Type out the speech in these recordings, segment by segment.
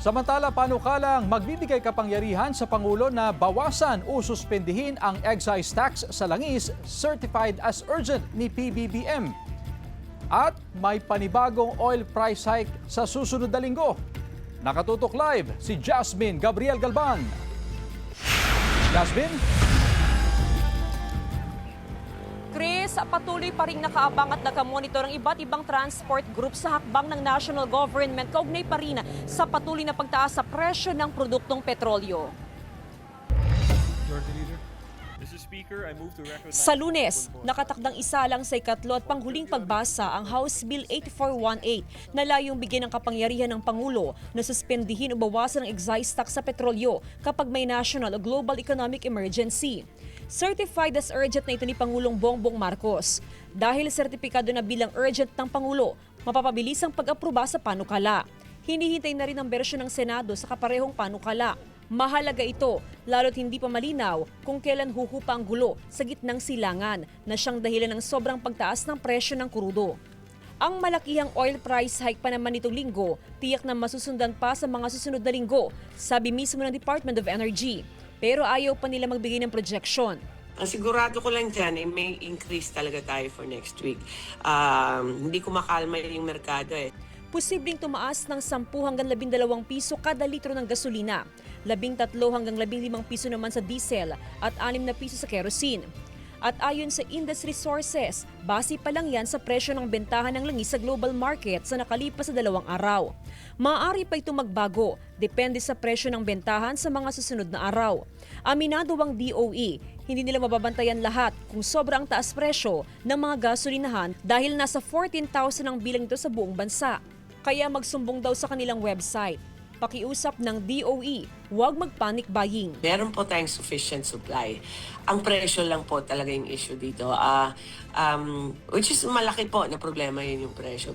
Samantala, panukalang magbibigay kapangyarihan sa Pangulo na bawasan o suspendihin ang excise tax sa langis certified as urgent ni PBBM. At may panibagong oil price hike sa susunod na linggo. Nakatutok live si Jasmine Gabriel Galban. Jasmine? Chris, patuloy pa rin nakaabang at nakamonitor ang iba't ibang transport group sa hakbang ng national government kaugnay pa rin sa patuloy na pagtaas sa presyo ng produktong petrolyo. Sa Lunes, nakatakdang isa lang sa ikatlo at panghuling pagbasa ang House Bill 8418 na layong bigyan ng kapangyarihan ng Pangulo na suspendihin o bawasan ang excise tax sa petrolyo kapag may national o global economic emergency. Certified as urgent na ito ni Pangulong Bongbong Marcos. Dahil sertipikado na bilang urgent ng Pangulo, mapapabilis ang pag-aproba sa panukala. Hinihintay na rin ang bersyon ng Senado sa kaparehong panukala. Mahalaga ito, lalo't hindi pa malinaw kung kailan huhupa ang gulo sa gitnang silangan na siyang dahilan ng sobrang pagtaas ng presyo ng krudo. Ang malakihang oil price hike pa naman nitong linggo, tiyak na masusundan pa sa mga susunod na linggo, sabi mismo ng Department of Energy. Pero ayaw pa nila magbigay ng projection. Ang sigurado ko lang dyan, may increase talaga tayo for next week. Hindi ko makalma yung merkado eh. Posibleng tumaas ng 10 hanggang 12 piso kada litro ng gasolina, 13 hanggang 15 piso naman sa diesel at 6 na piso sa kerosene. At ayon sa industry sources, base pa lang yan sa presyo ng bentahan ng langis sa global market sa nakalipas na 2 araw. Maaari pa ito magbago, depende sa presyo ng bentahan sa mga susunod na araw. Aminado ang DOE, hindi nila mababantayan lahat kung sobrang taas presyo ng mga gasolinahan dahil nasa 14,000 ang bilang ito sa buong bansa. Kaya magsumbong daw sa kanilang website. Pakiusap ng DOE, huwag mag-panic buying. Meron po tayong sufficient supply. Ang presyo lang po talaga yung issue dito. Which is malaki po na problema yun yung presyo.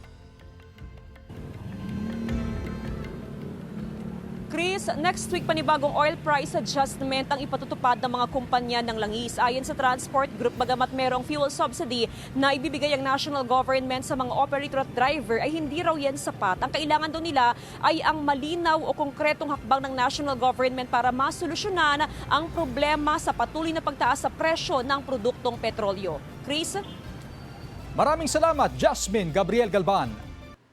Chris, next week panibagong oil price adjustment ang ipatutupad ng mga kumpanya ng langis. Ayon sa transport group, bagamat merong fuel subsidy na ibibigay ang national government sa mga operator at driver, ay hindi raw yan sapat. Ang kailangan daw nila ay ang malinaw o konkretong hakbang ng national government para masolusyonan ang problema sa patuloy na pagtaas sa presyo ng produktong petrolyo. Chris? Maraming salamat, Jasmine Gabriel Galban.